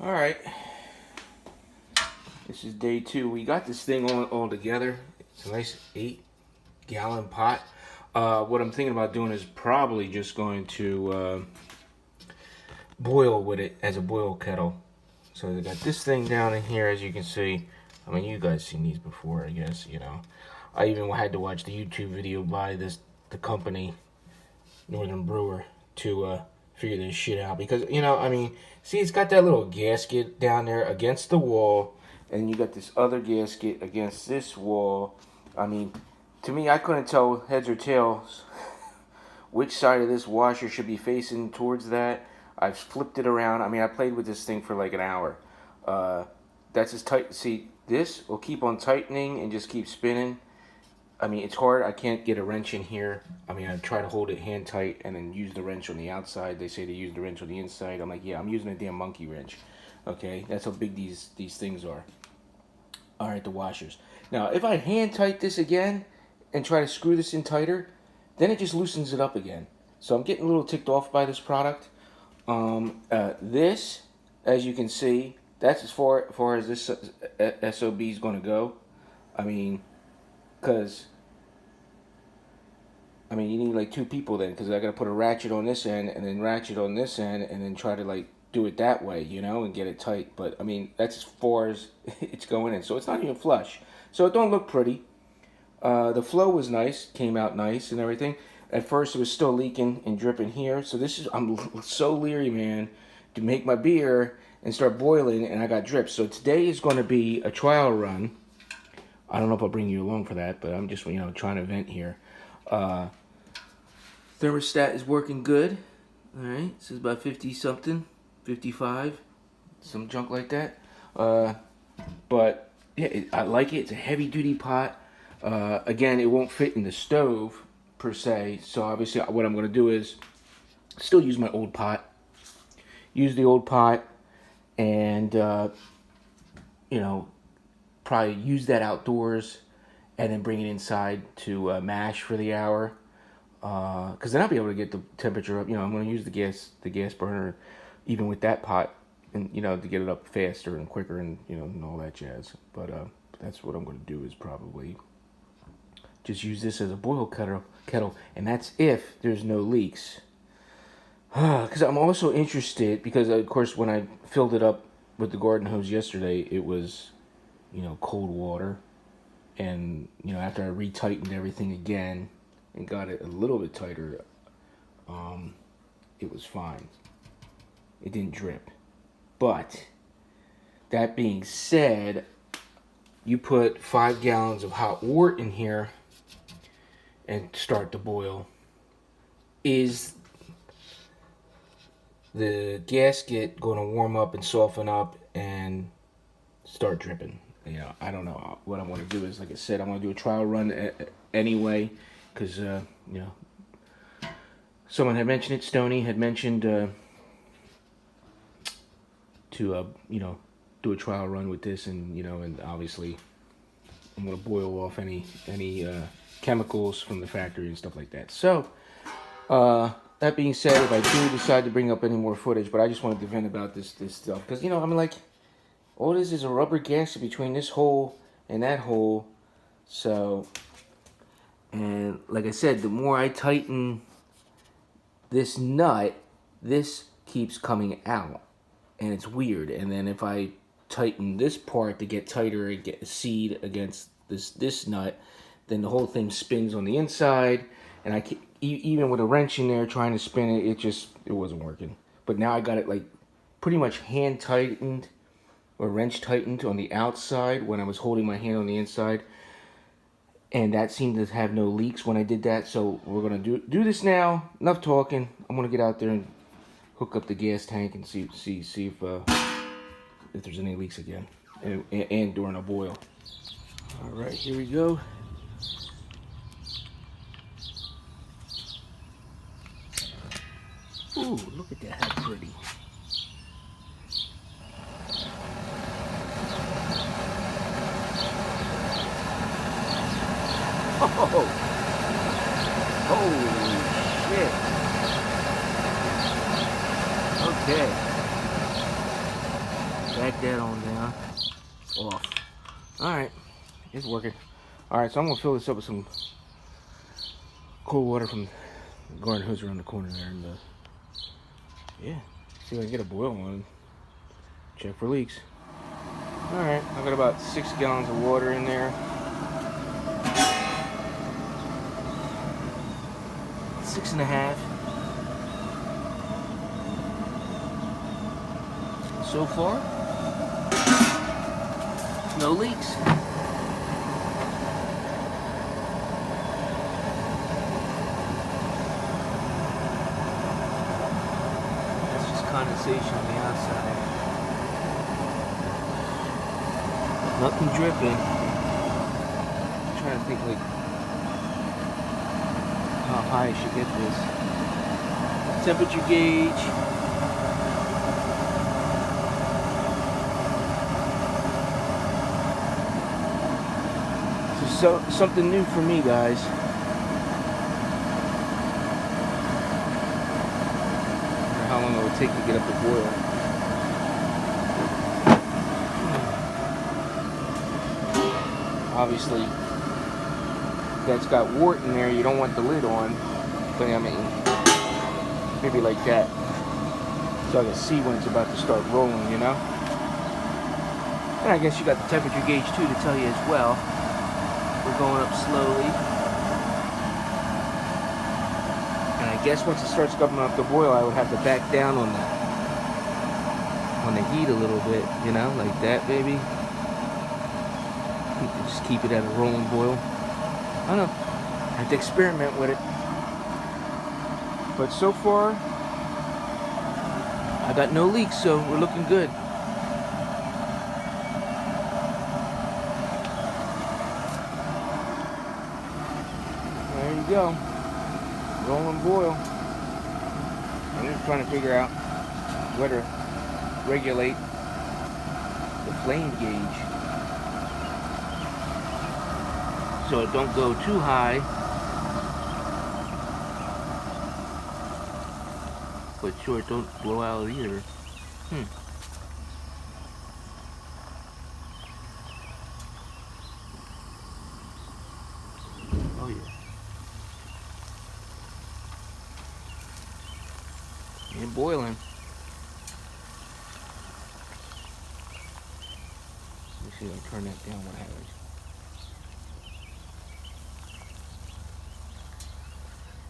All right, this is day 2. We got this thing all together. It's a nice 8-gallon pot. What I'm thinking about doing is probably just going to boil with it as a boil kettle. So I got this thing down in here, as you can see. I mean, you guys seen these before, I guess. I even had to watch the YouTube video by the company Northern Brewer to figure this shit out, because I mean, see, it's got that little gasket down there against the wall, and you got this other gasket against this wall. I mean, to me, I couldn't tell heads or tails which side of this washer should be facing towards that. I've flipped it around. I mean, I played with this thing for like an hour. That's as tight. See, this will keep on tightening and just keep spinning. I mean, it's hard. I can't get a wrench in here. I mean, I try to hold it hand tight and then use the wrench on the outside. They say to use the wrench on the inside. I'm like, yeah, I'm using a damn monkey wrench. Okay, that's how big these things are. All right, the washers. Now, if I hand tight this again and try to screw this in tighter, then it just loosens it up again. So I'm getting a little ticked off by this product. This, as you can see, that's as far as this SOB is going to go. I mean, because you need like 2 people then, because I got to put a ratchet on this end and then ratchet on this end and then try to like do it that way, and get it tight. But I mean, that's as far as it's going in. So it's not even flush. So it don't look pretty. The flow was nice, came out nice and everything. At first it was still leaking and dripping here. So I'm so leery, man, to make my beer and start boiling, and I got drips. So today is going to be a trial run. I don't know if I'll bring you along for that, but I'm just, trying to vent here. Thermostat is working good. All right, this is about 50 something, 55, some junk like that. But yeah, I like it. It's a heavy duty pot. Again, it won't fit in the stove per se. So obviously what I'm going to do is still use my old pot. Use the old pot and, probably use that outdoors and then bring it inside to mash for the hour. Because then I'll be able to get the temperature up. I'm going to use the gas burner even with that pot, and to get it up faster and quicker and and all that jazz. But that's what I'm going to do, is probably just use this as a boil kettle, and that's if there's no leaks. Because I'm also interested, because of course when I filled it up with the garden hose yesterday, it was cold water, and after I retightened everything again and got it a little bit tighter, it was fine. It didn't drip. But that being said, you put 5 gallons of hot water in here and start to boil. Is the gasket going to warm up and soften up and start dripping? I don't know. What I want to do is, like I said, I'm going to do a trial run anyway, because someone had mentioned it. Stoney had mentioned to do a trial run with this, and and obviously I'm going to boil off any chemicals from the factory and stuff like that. So that being said, if I do decide to bring up any more footage, but I just wanted to vent about this stuff, because like, all this is a rubber gasket between this hole and that hole. So, and like I said, the more I tighten this nut, this keeps coming out, and it's weird. And then if I tighten this part to get tighter and get a seed against this nut, then the whole thing spins on the inside, and even with a wrench in there trying to spin it, it wasn't working. But now I got it like pretty much hand tightened or wrench tightened on the outside when I was holding my hand on the inside, and that seemed to have no leaks when I did that. So we're gonna do this now. Enough talking. I'm gonna get out there and hook up the gas tank and see if there's any leaks again, and during a boil. All right, here we go. Ooh, look at that, how pretty. Oh, holy shit. Okay. back that on down. Off. Alright, it's working. Alright, so I'm going to fill this up with some cold water from the garden hose around the corner there. And yeah, see if I can get a boil on. Check for leaks. Alright, I got about 6 gallons of water in there. 6.5. So far, no leaks. That's just condensation on the outside. Nothing dripping. I'm trying to think like how high I should get this. Temperature gauge. So something new for me, guys. I wonder how long it would take to get up to boil. Obviously, that's got wort in there. You don't want the lid on, but I mean, maybe like that, so I can see when it's about to start rolling, you know. And I guess you got the temperature gauge too to tell you as well. We're going up slowly. And I guess once it starts coming up to boil, I would have to back down on the heat a little bit, you know, like that, baby. Just keep it at a rolling boil. I don't know. I have to experiment with it. But so far, I got no leaks, so we're looking good. There you go. Rolling boil. I'm just trying to figure out where to regulate the flame gauge so it don't go too high, but sure it don't blow out either. Oh yeah. And boiling. Let me see if I turn that down, what happens.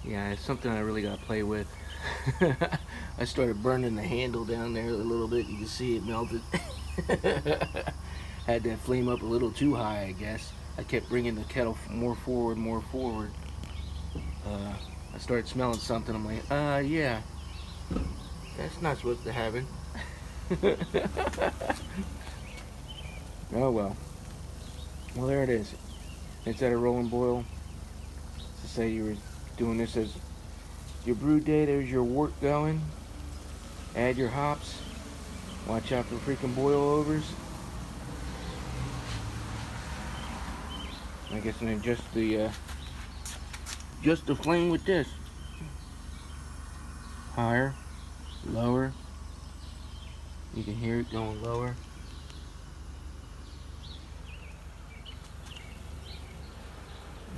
Yeah, it's something I really gotta play with. I started burning the handle down there a little bit. You can see it melted. Had that flame up a little too high, I guess. I kept bringing the kettle more forward. I started smelling something. I'm like, yeah, that's not supposed to happen. Oh well. Well, there it is. It's at a rolling boil. To say you were doing this as your brew day. There's your wort going. Add your hops. Watch out for freaking boil overs. I guess, and then just the flame with this. Higher, lower. You can hear it going lower.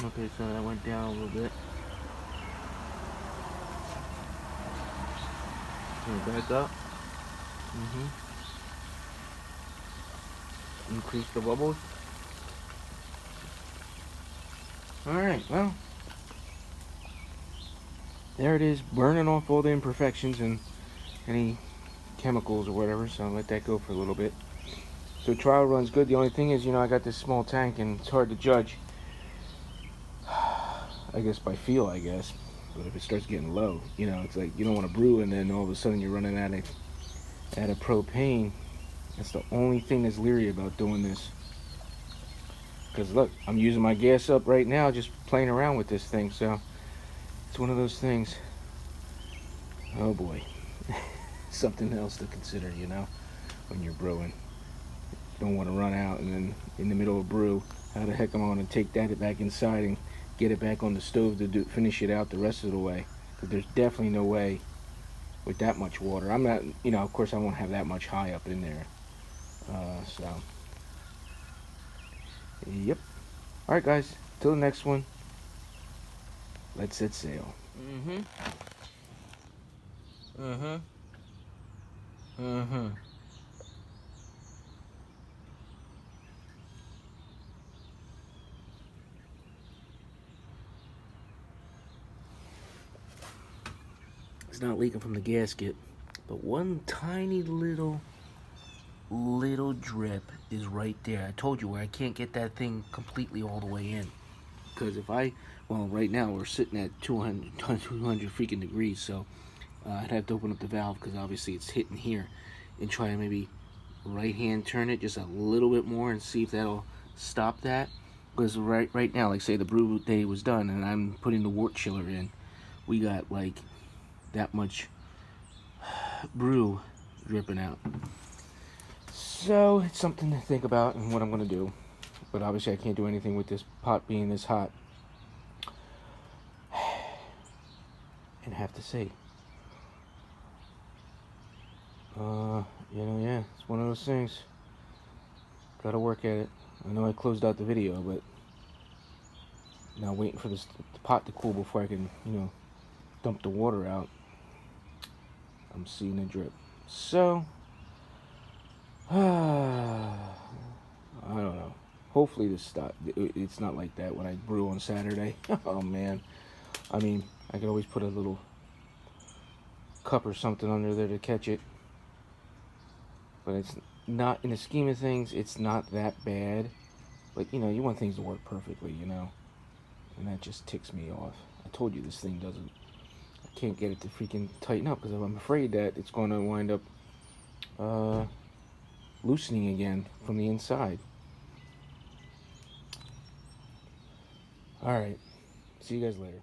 Okay, so that went down a little bit. Back up. Increase the bubbles. Alright, well, there it is, burning off all the imperfections and any chemicals or whatever, so I'll let that go for a little bit. So trial run's good. The only thing is, you know, I got this small tank and it's hard to judge. I guess by feel, I guess. But if it starts getting low, you know, it's like you don't want to brew and then all of a sudden you're running out of propane. That's the only thing that's leery about doing this. Because look, I'm using my gas up right now just playing around with this thing, so it's one of those things. Oh boy. Something else to consider, you know, when you're brewing. You don't want to run out and then in the middle of brew, how the heck am I going to take that back inside and get it back on the stove to finish it out the rest of the way? Because there's definitely no way with that much water. I'm not, you know, of course I won't have that much high up in there. So, yep. All right, guys. Till the next one. Let's set sail. Mm-hmm. Mm-hmm. Mm-hmm. It's not leaking from the gasket, but one tiny little drip is right there. I told you where I can't get that thing completely all the way in. Because if I, well, right now we're sitting at 200 freaking degrees, so I'd have to open up the valve because obviously it's hitting here, and try to maybe right hand turn it just a little bit more and see if that'll stop that. Because right now, like say the brew day was done and I'm putting the wort chiller in, we got like that much brew dripping out. So it's something to think about and what I'm going to do. But obviously I can't do anything with this pot being this hot. And I have to say, yeah, it's one of those things. Gotta work at it. I know I closed out the video, but now waiting for the pot to cool before I can, dump the water out. I'm seeing a drip. So, I don't know. Hopefully this stop. It's not like that when I brew on Saturday. Oh man. I mean, I could always put a little cup or something under there to catch it. But it's not, in the scheme of things, it's not that bad. But, you want things to work perfectly, And that just ticks me off. I told you this thing doesn't, I can't get it to freaking tighten up because I'm afraid that it's going to wind up loosening again from the inside. Alright, see you guys later.